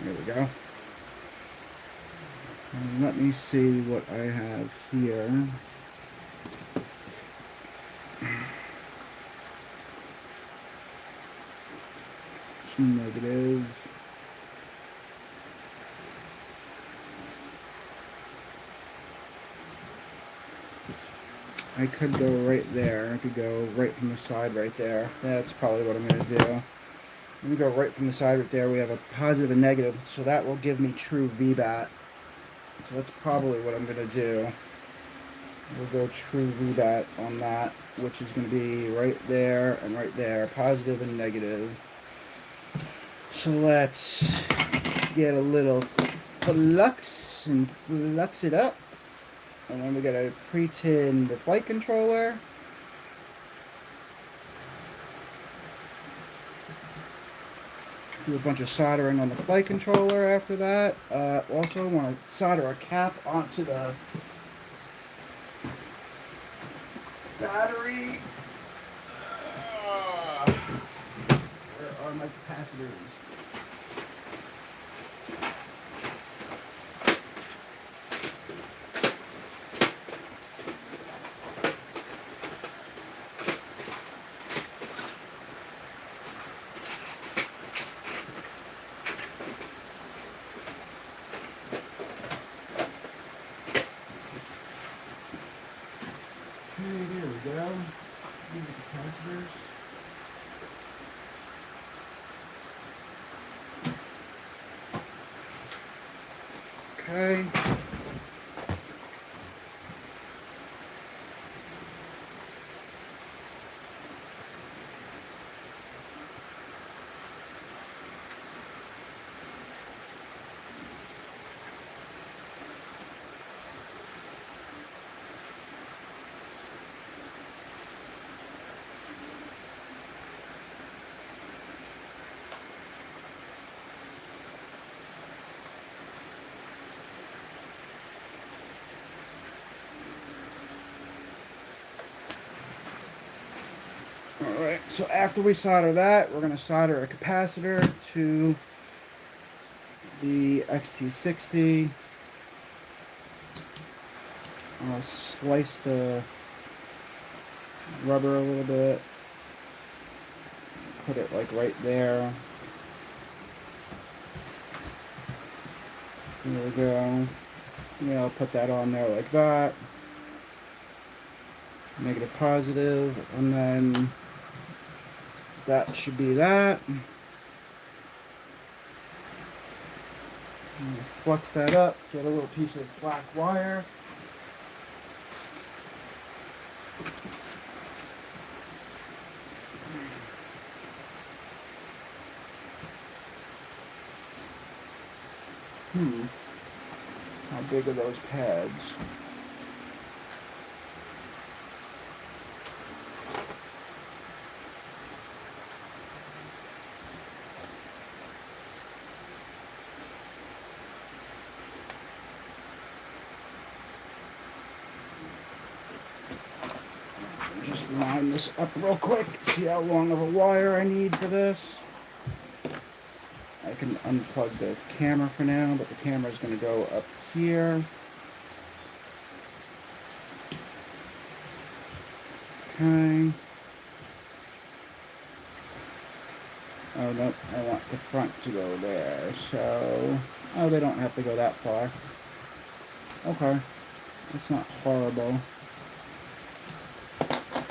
There we go. Let me see what I have here. Negative. I could go right there. I could go right from the side right there. That's probably what I'm going to do. Let me go right from the side right there. We have a positive and negative, so that will give me true VBAT. So that's probably what I'm going to do. We'll go true VBAT on that, which is going to be right there and right there, positive and negative. So let's get a little flux and flux it up. And then we got to pre-tin the flight controller. Do a bunch of soldering on the flight controller after that. Also want to solder a cap onto the battery. Where are my capacitors? Okay, there we go. These are capacitors. Okay. Alright, so after we solder that, we're going to solder a capacitor to the XT60. I'll slice the rubber a little bit. Put it like right there. There we go. Yeah, I'll put that on there like that. Negative, positive, and then that should be that. Flux that up, get a little piece of black wire. How big are those pads? Just line this up real quick, see how long of a wire I need for this. I can unplug the camera for now, but the camera is going to go up here. Okay. Oh, nope, I want the front to go there, so... Oh, they don't have to go that far. Okay. That's not horrible.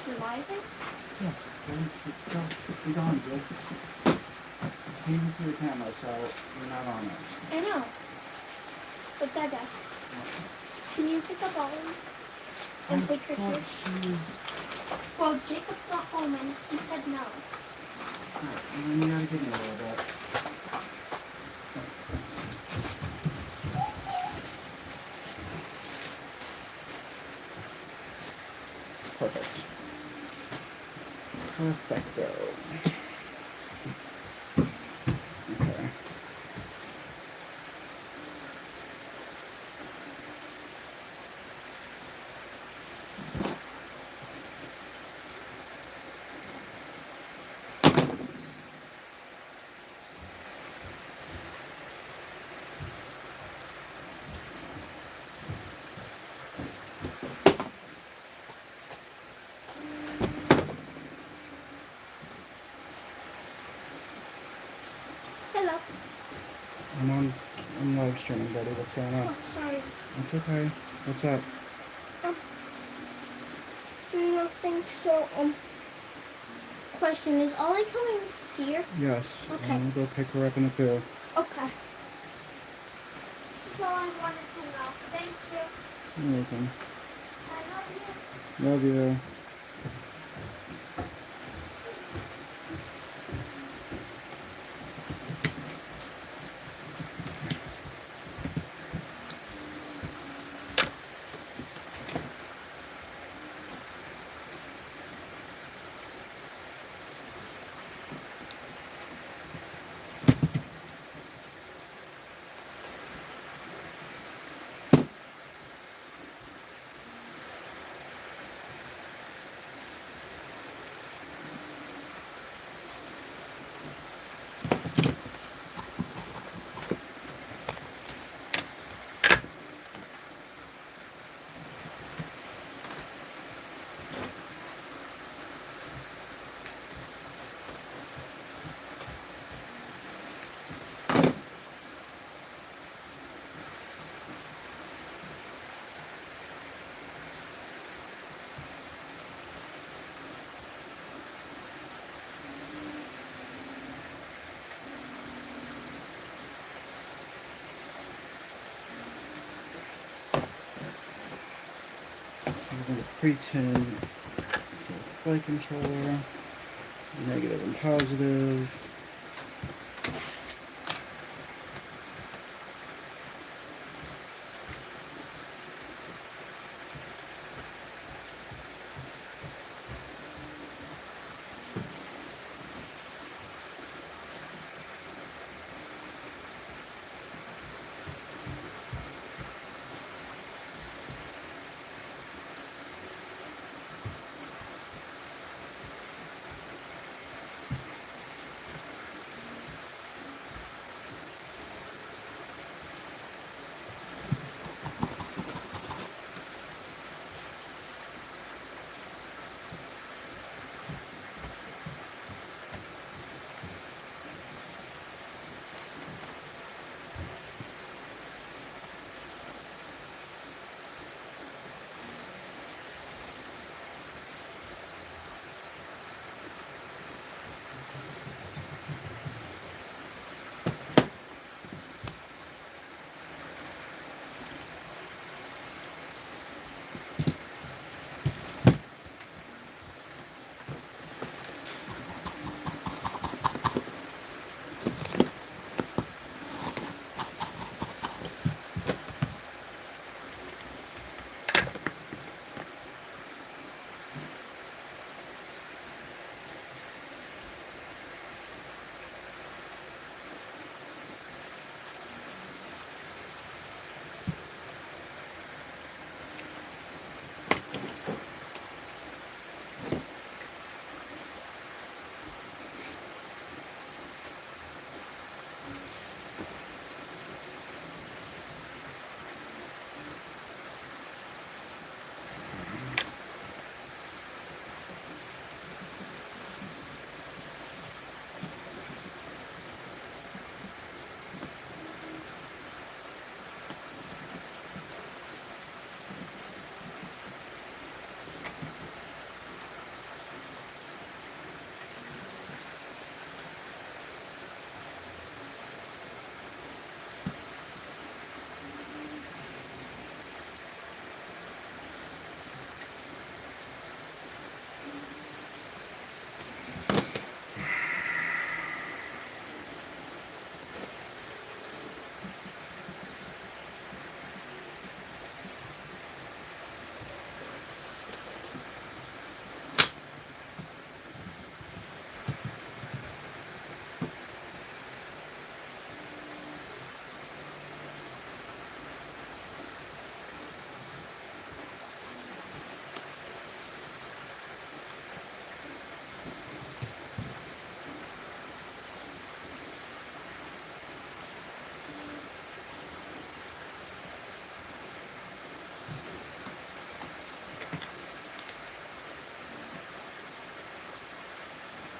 Realizing? Yeah, keep going, Jake. You can see the camera, so you're not on it. I know. But Dada, can you pick up Ollie and take her here? Well, Jacob's not home and he said no. Alright, and then you gotta give me a little bit. Perfect. Perfecto. Okay. Hello. I'm live streaming, buddy. What's going on? Oh, sorry. It's okay. What's up? Nothing. So, question, is Ollie coming here? Yes. Okay. I'm gonna go pick her up in a few. Okay. That's all I wanted to know. Thank you. You're welcome. I love you. Love you. So we're going to pretend the flight controller, negative and positive.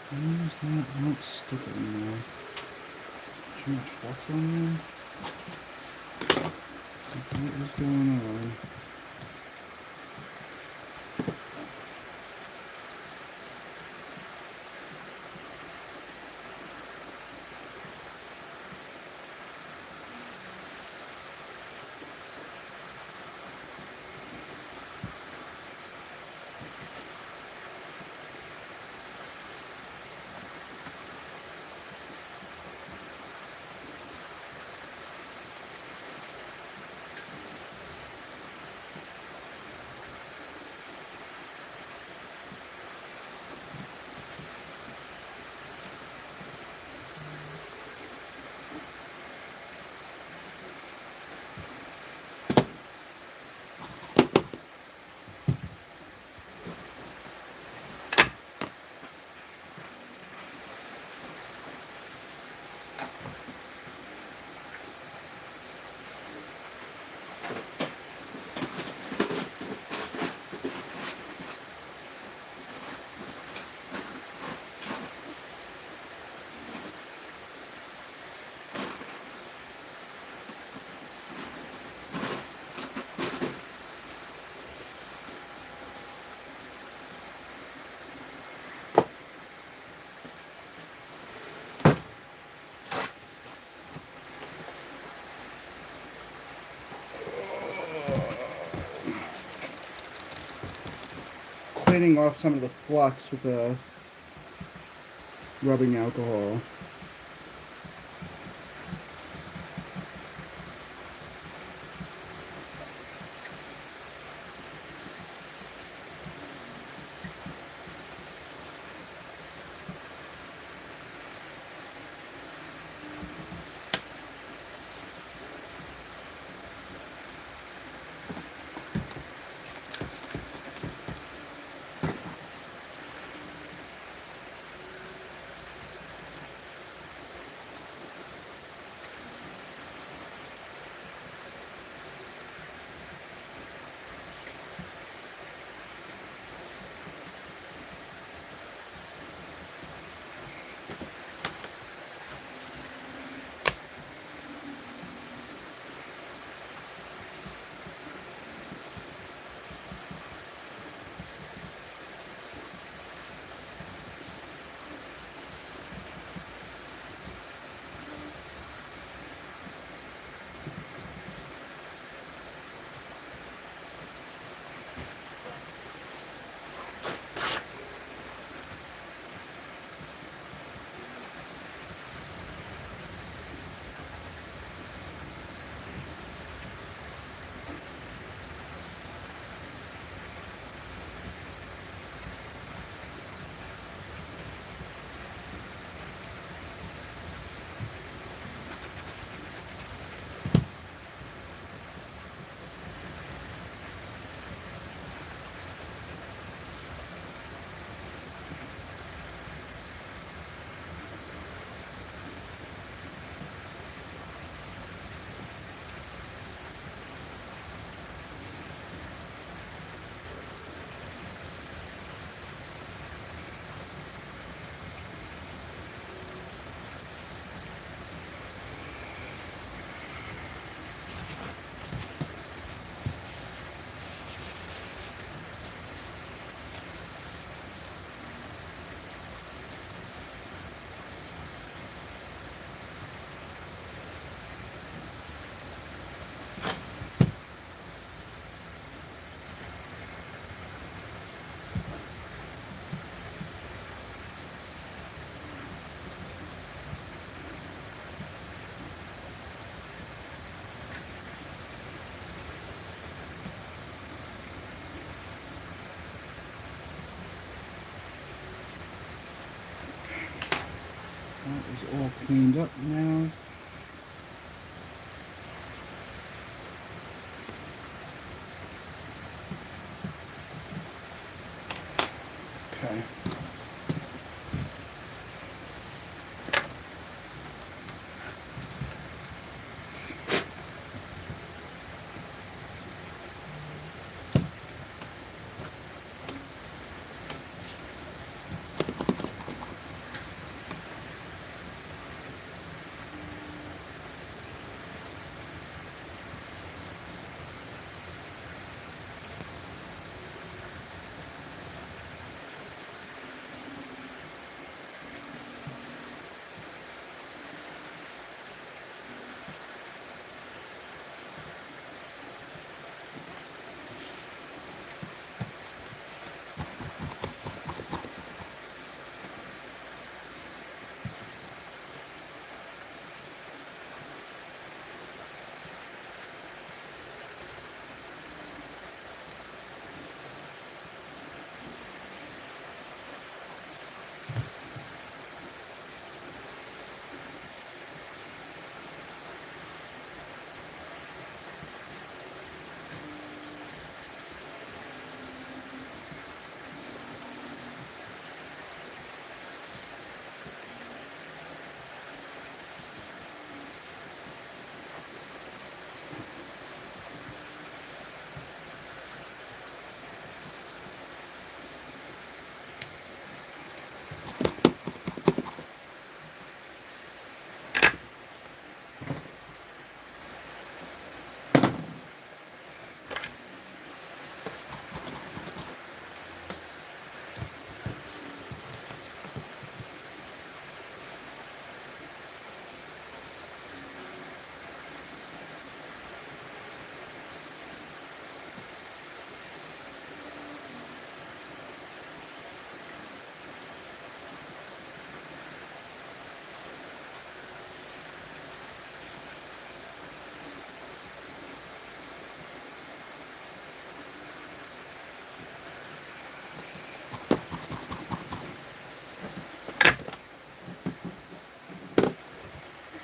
Where's that? I don't stick it in there. too much flux on there? What is going on? Cleaning off some of the flux with the rubbing alcohol. That is all cleaned up now. Okay.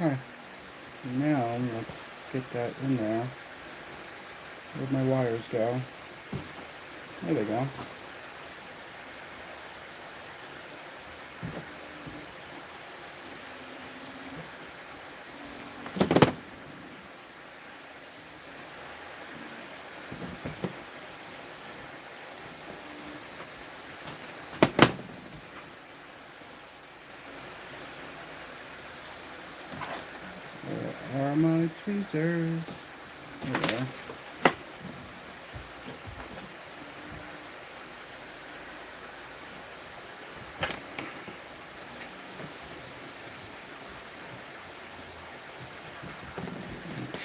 Okay. Now let's get that in there. Where'd my wires go? There they go. Where are my tweezers? There they are.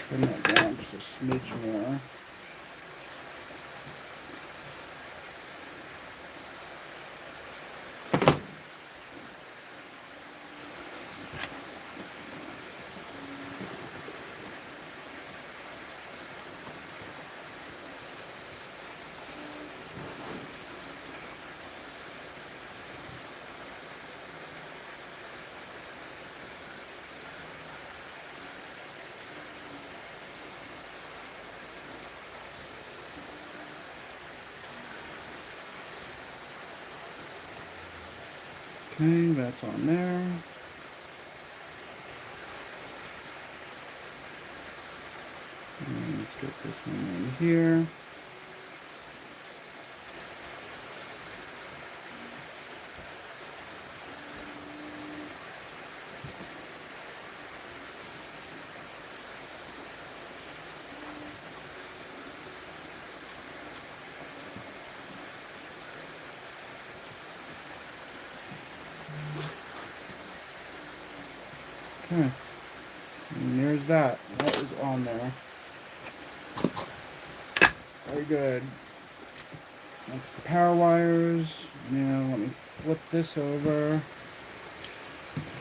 Trim that down just a smidge more. Okay, that's on there. And let's get this one in here. Okay. And there's that. That is on there. Very good. That's the power wires. Now let me flip this over.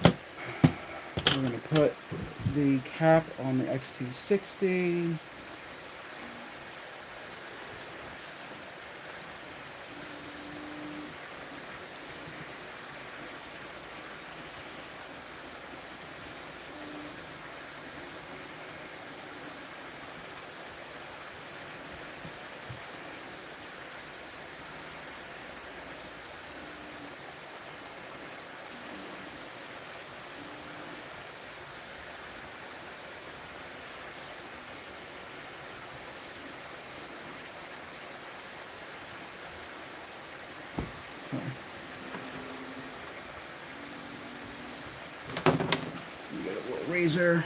We're going to put the cap on the XT60. You get a little razor.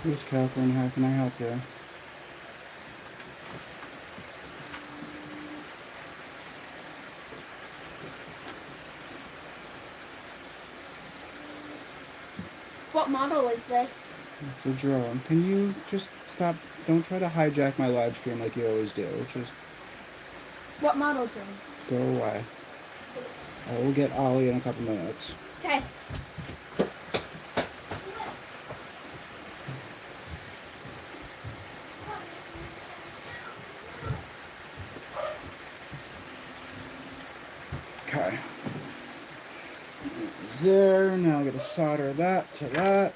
Yes, Catherine, how can I help you? What model is this? It's a drone. Can you just stop? Don't try to hijack my live stream like you always do. Just What model drone? go away. I will get Ollie in a couple minutes. Okay. Okay. There. Now I'm going to solder that to that.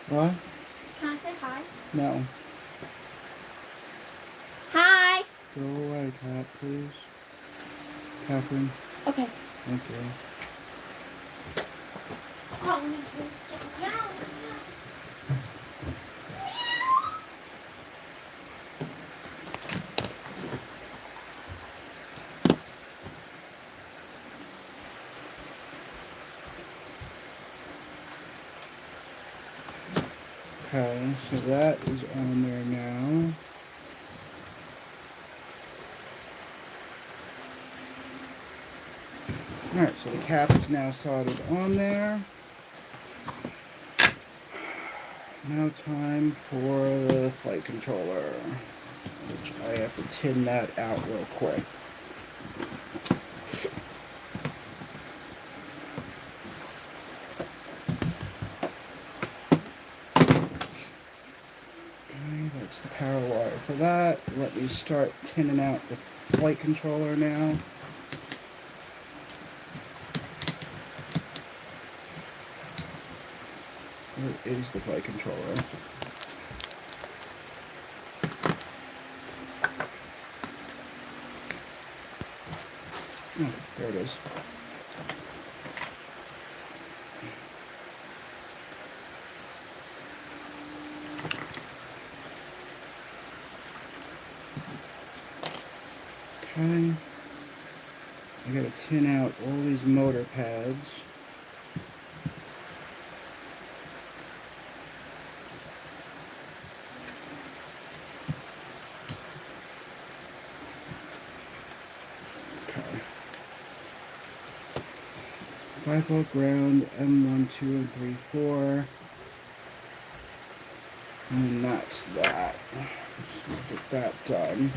What? Can I say hi? No. Hi. Go away, Cat, please. Catherine. Okay. Thank you. Oh, we need to get down. Okay, so that is on there now. Alright, so the cap is now soldered on there. Now time for the flight controller, which I have to tin that out real quick. Okay, that's the power wire for that. Let me start tinning out the flight controller now. Where is the flight controller? Oh, there it is. Okay. I gotta tin out all these motor pads. Okay. 5-volt ground, M1, 2, and 3, 4. And that's that. Let's get that done.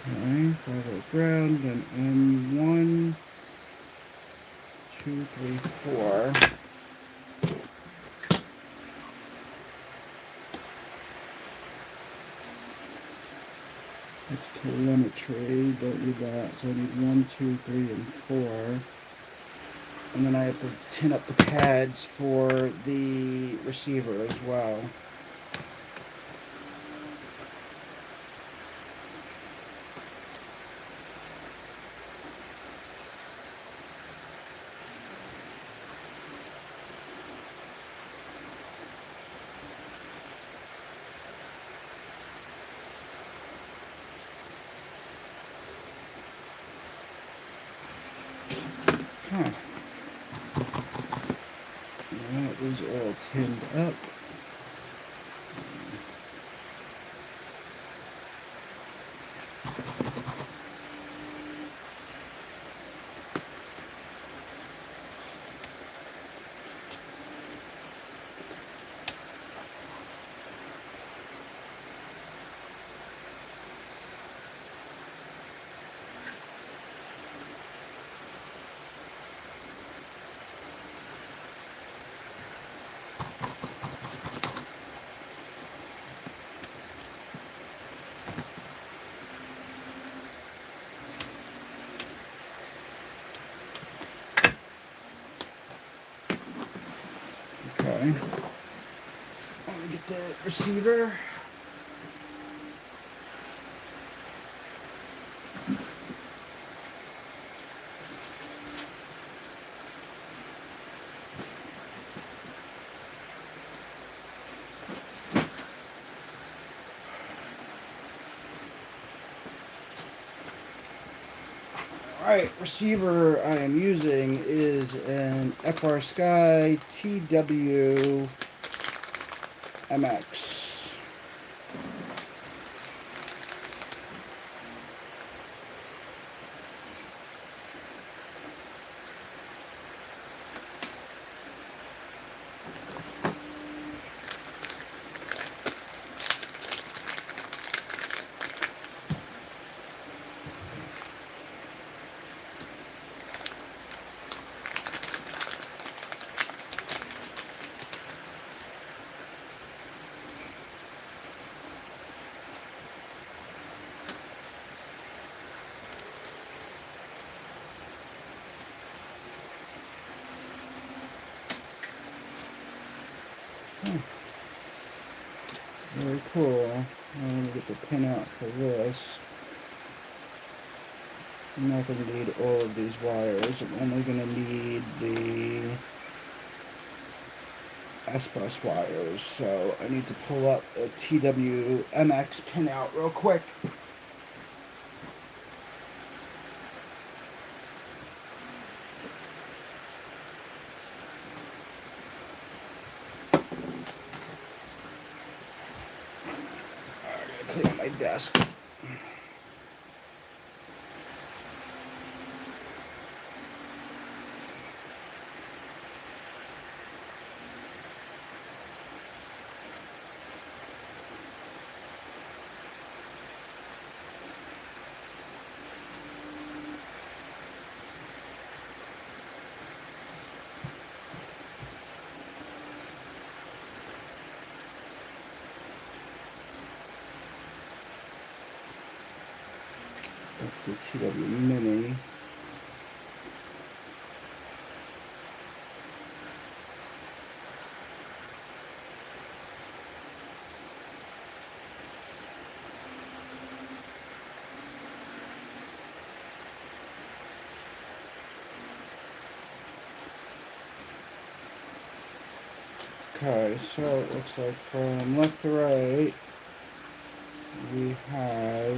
Okay, 5-volt ground, then M1, 2, 3, 4. That's telemetry, don't need that. So I need 1, 2, 3, and 4. And then I have to tin up the pads for the receiver as well. Huh. That is all tinned up. Okay. Let me get the receiver. Alright, receiver I am using is an FR Sky TW MX. Very cool. I'm going to get the pin out for this. I'm not going to need all of these wires. I'm only going to need the S-bus wires. So I need to pull up a TWMX pin out real quick. I gotta clean my desk. That's the TW Mini. Okay, so it looks like from left to right, we have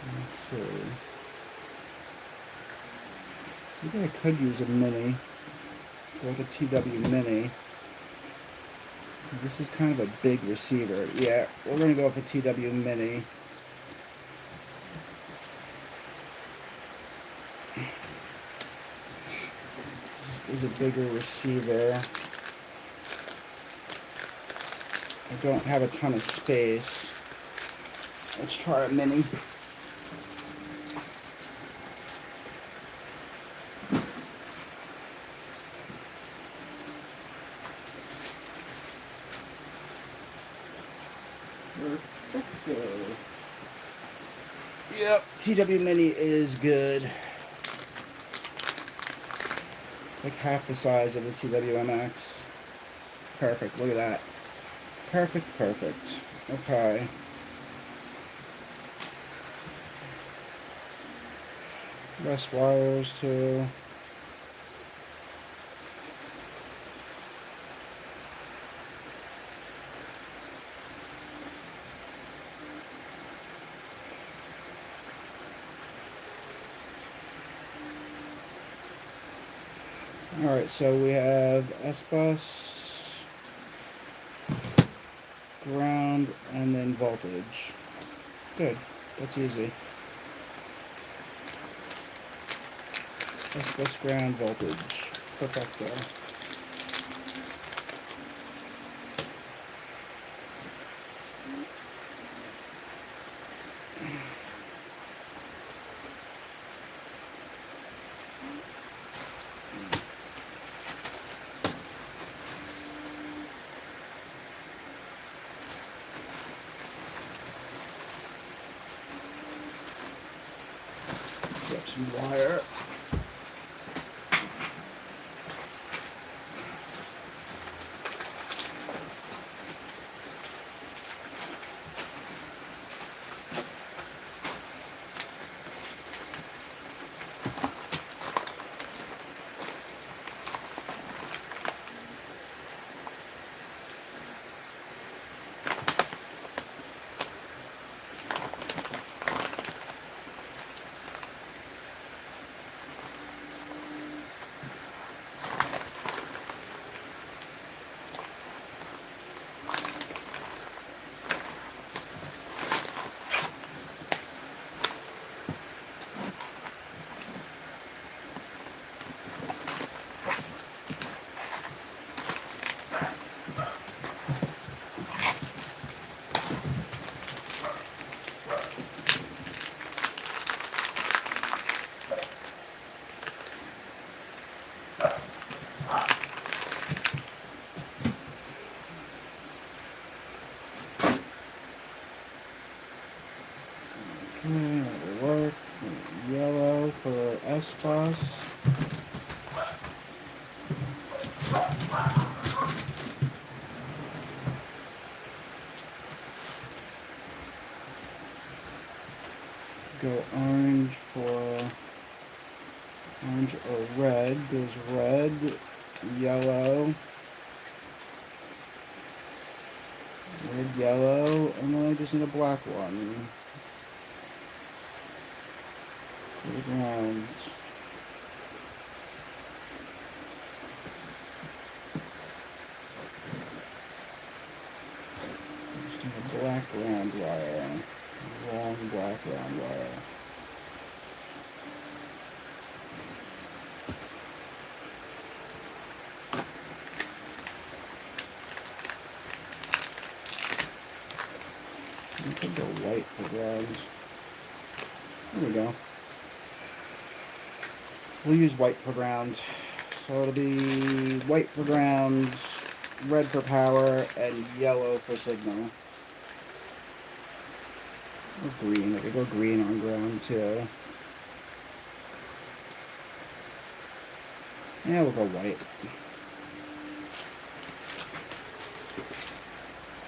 let's see. Maybe I could use a mini, like a TW Mini. This is kind of a big receiver. Yeah, we're gonna go for TW Mini. This is a bigger receiver. I don't have a ton of space. Let's try a mini. Perfecto. Yep, TW Mini is good. It's like half the size of the TWMX. Perfect, look at that. Perfect, perfect. Okay. Less wires too. Alright, so we have S-bus, ground, and then voltage. Good. That's easy. S-bus, ground, voltage. Perfecto. Grab some wire. Okay, that'll work. Yellow for S-bus. Go orange for orange or red. Goes red, yellow, red, yellow, and then I just need a black one. For the grounds. Just need a black round wire. Long black round wire. I could go white for grounds. There we go. We'll use white for ground. So it'll be white for ground, red for power, and yellow for signal. Or green. I could go green on ground too. Yeah, we'll go white.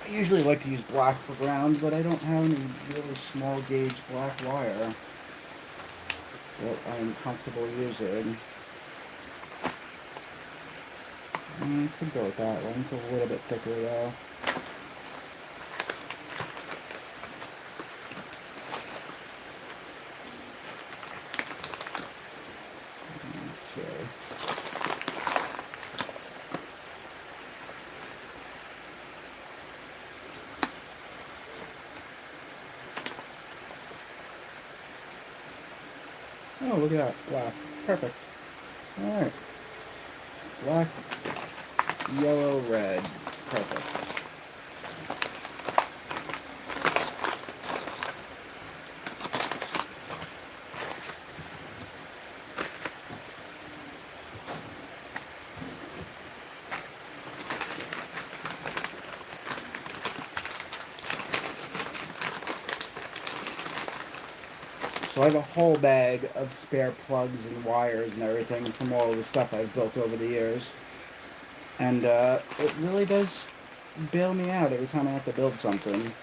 I usually like to use black for ground, but I don't have any really small gauge black wire that I'm comfortable using. I could go with that one. It's a little bit thicker though. Okay. Oh, look at that. Black. Perfect. Alright. Black, yellow, red. Perfect. So I have a whole bag of spare plugs and wires and everything from all of the stuff I've built over the years. And it really does bail me out every time I have to build something.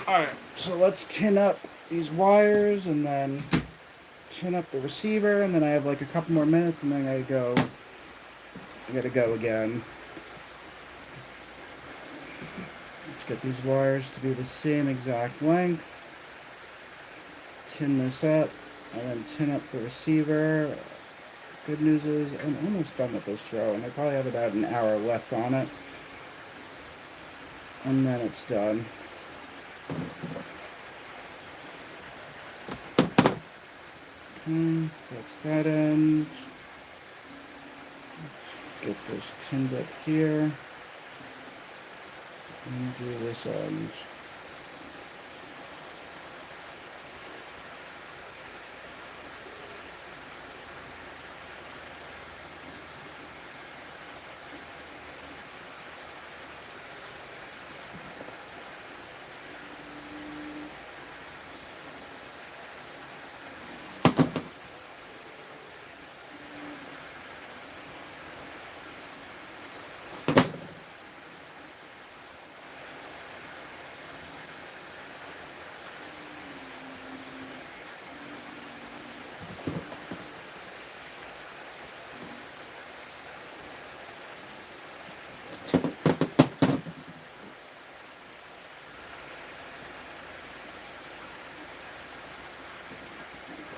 Alright, so let's tin up these wires and then tin up the receiver, and then I have like a couple more minutes and then I gotta go again. Let's get these wires to be the same exact length. Tin this up and then tin up the receiver. Good news is I'm almost done with this drone. I probably have about an hour left on it. And then it's done. That's that end. Let's get this tinned up here. And do this end.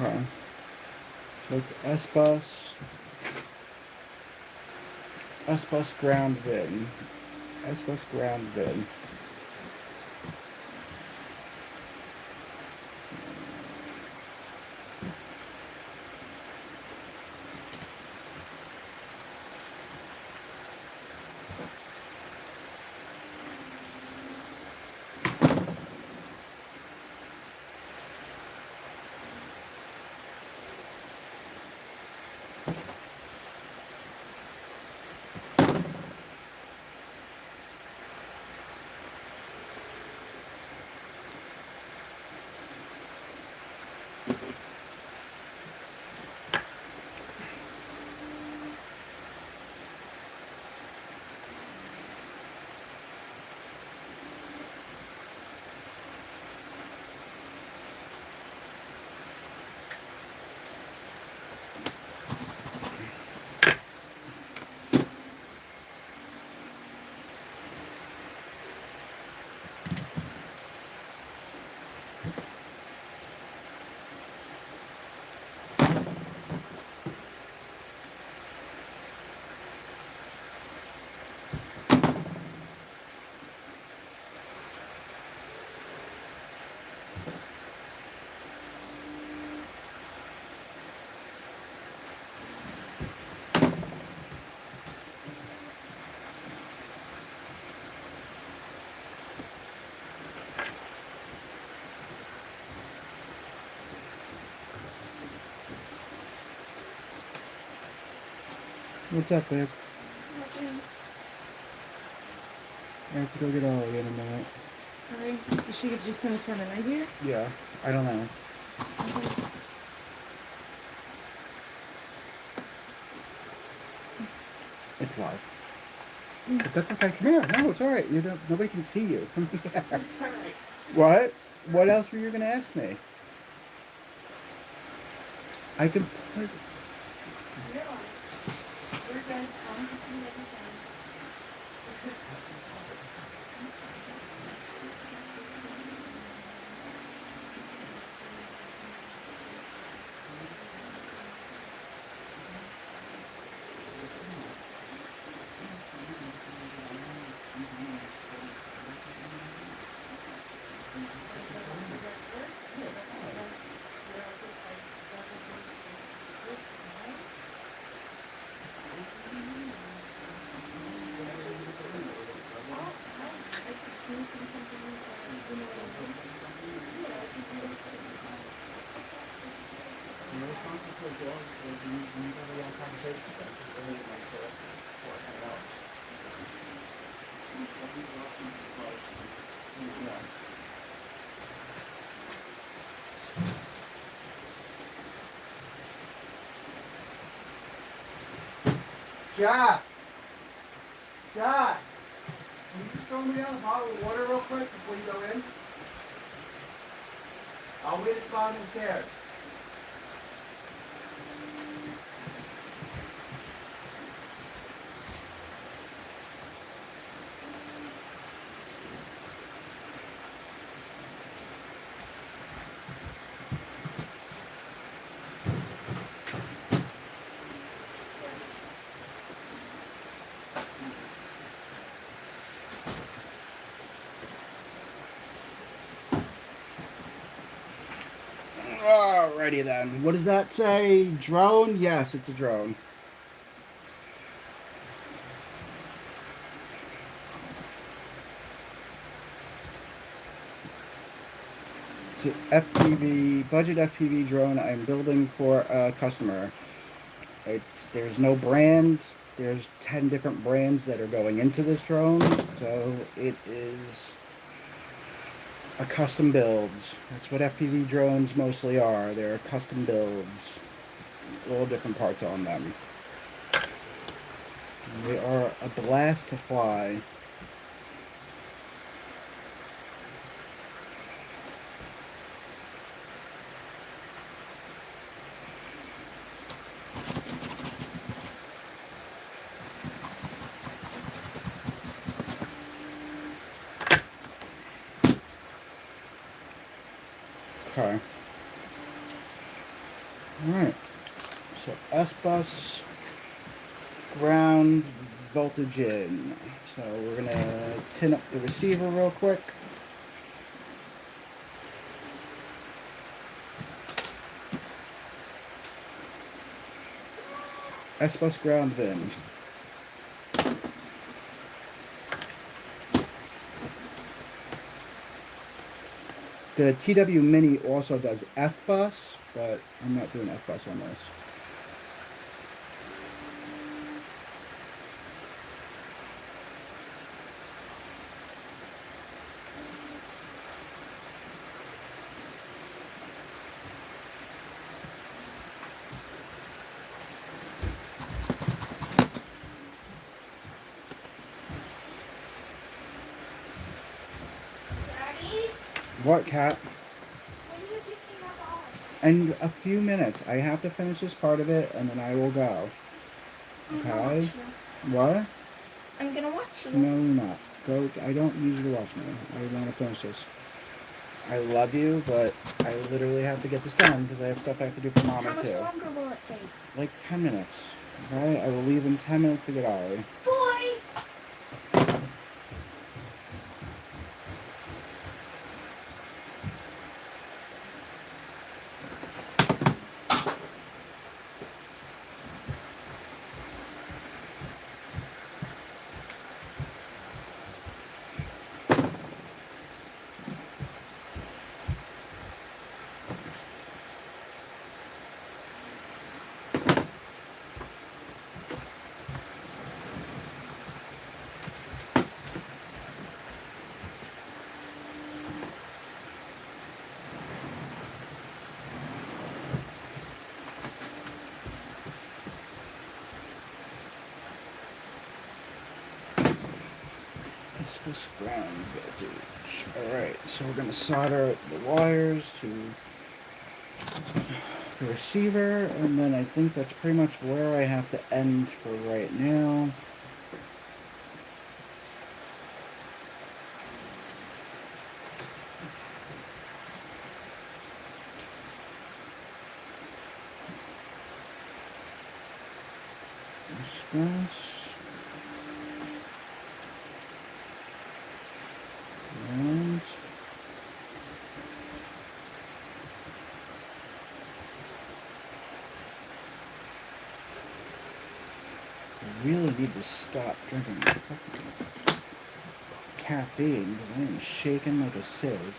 Okay. So it's S-bus ground VIN. S-bus ground VIN. What's up, babe? I have to go get Ollie in a minute. Alright, is she just gonna spend the night here? Yeah, I don't know. Okay. It's live. But that's okay. Come here. No, it's all right. You don't. Nobody can see you. It's alright. What? What else were you gonna ask me? I can. You're on. We're good. I'm just gonna let you down. cool. So we have a long conversation with them. We're meeting like for 4 or 5 hours. Yeah. Jack! Jack! Can you just throw me down a bottle of water real quick before you go in? I'll wait at the bottom of the stairs. Alrighty then. What does that say? Drone? Yes, it's a drone. It's an FPV, budget FPV drone I'm building for a customer. There's no brand. There's 10 different brands that are going into this drone. So it is a custom builds. That's what FPV drones mostly are. They're custom builds. All different parts on them. They are a blast to fly. Okay. Alright. So S-bus ground voltage in. So we're gonna tin up the receiver real quick. S-bus ground in. The TW Mini also does F-bus, but I'm not doing F-bus on this. Daddy, What, Cat? when are you picking up all? In a few minutes. I have to finish this part of it, and then I will go. I'm gonna Okay? watch you. What? I'm gonna watch you. No, you're not. Go. I don't need you to watch me. I want to finish this. I love you, but I literally have to get this done because I have stuff I have to do for Mama How much too. longer will it take? Like 10 minutes. Okay? I will leave in 10 minutes to get Ollie. Boy! This ground voltage. Alright, so we're going to solder the wires to the receiver, and then I think that's pretty much where I have to end for right now. Express. And I really need to stop drinking caffeine because I am shaking like a sieve.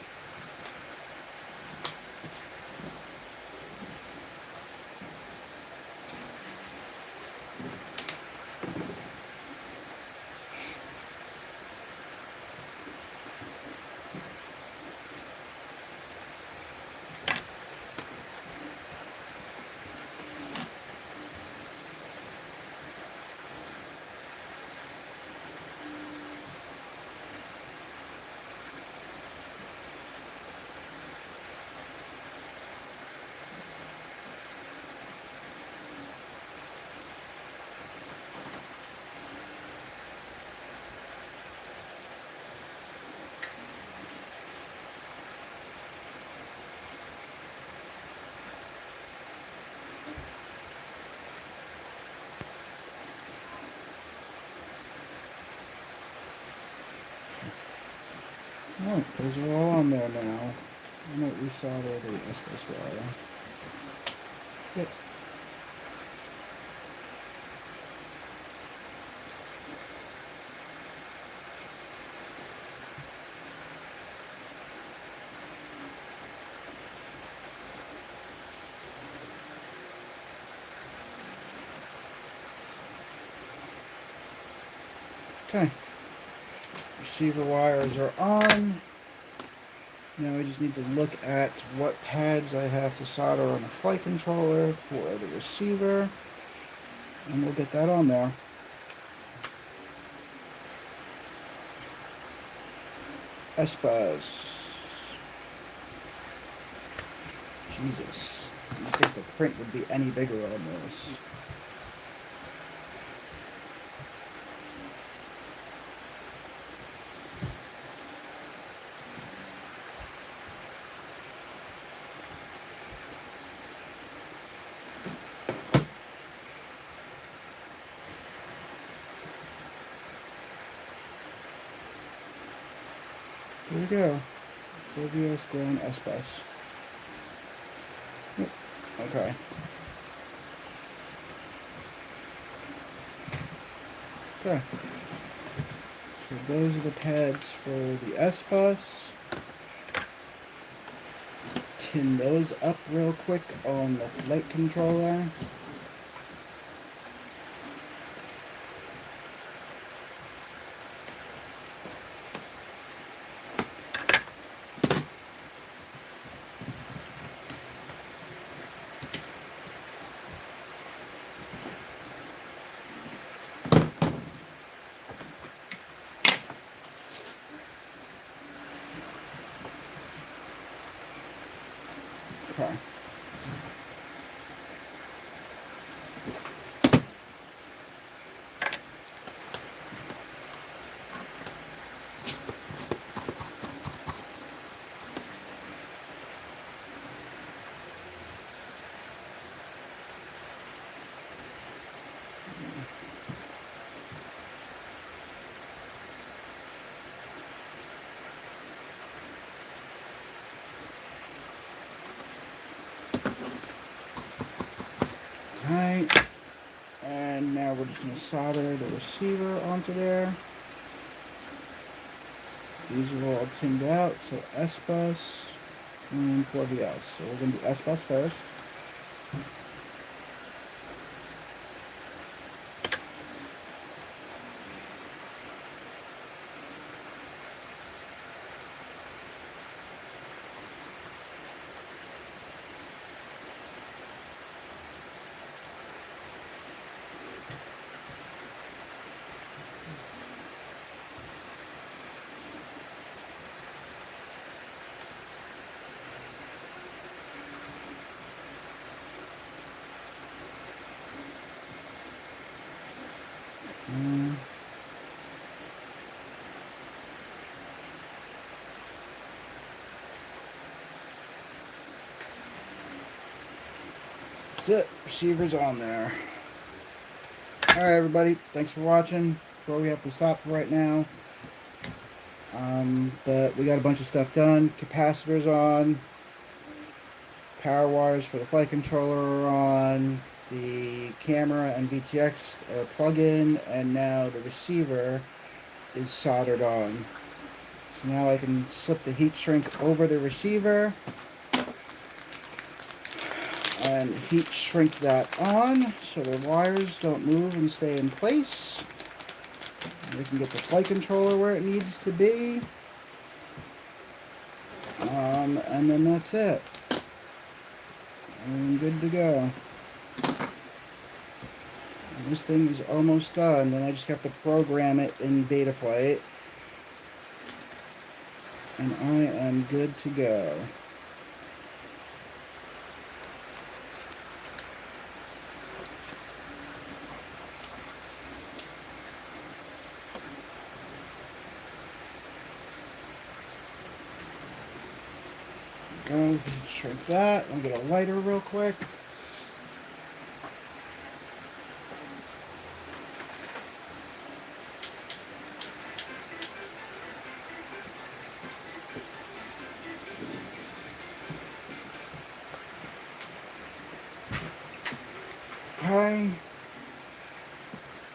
Alright, those are all on there now. I'm going to resolder the SPS wire. Yep. Okay. Receiver wires are on. Now I just need to look at what pads I have to solder on the flight controller for the receiver. And we'll get that on there. S-Bus. Jesus. I don't think the print would be any bigger on this. There we go. OBS ground S-Bus. Yep. Okay. Okay. So those are the pads for the S-Bus. Tin those up real quick on the flight controller. Okay. Alright, and now we're just going to solder the receiver onto there. These are all tinned out, so S-Bus and 4VS. So we're going to do S-Bus first. That's it. Receiver's on there. Alright, everybody. Thanks for watching. That's where we have to stop for right now. But we got a bunch of stuff done. Capacitors on. Power wires for the flight controller are on. The camera and VTX are plug-in. And now the receiver is soldered on. So now I can slip the heat shrink over the receiver and heat shrink that on so the wires don't move and stay in place. And we can get the flight controller where it needs to be. And then that's it. I'm good to go. And this thing is almost done. Then I just have to program it in Betaflight. And I am good to go. Go shrink that. I'll get a lighter real quick. Okay.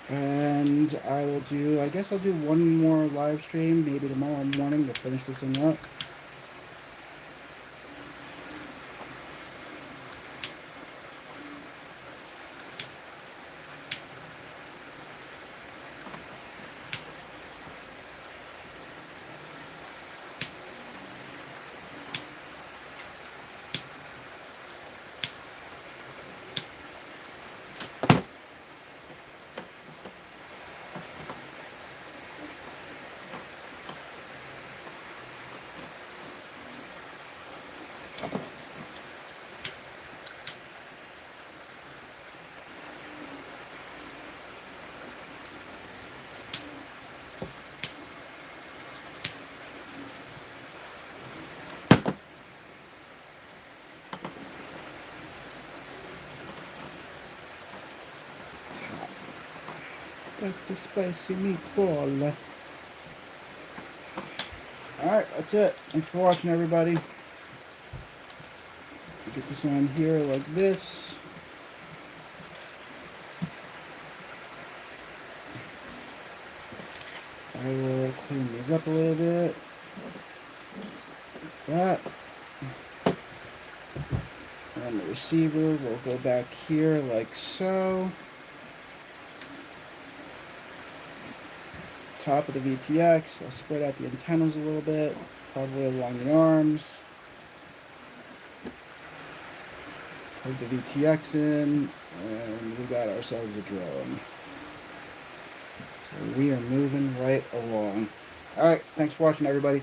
And I guess I'll do one more live stream, maybe tomorrow morning, to finish this thing up. That's a spicy meatball. Alright, that's it. Thanks for watching, everybody. Get this on here like this. I will clean these up a little bit. Like that. And the receiver will go back here like so. Top of the VTX, I'll spread out the antennas a little bit, probably along the arms. Plug the VTX in, and we got ourselves a drone. So we are moving right along. Alright, thanks for watching, everybody.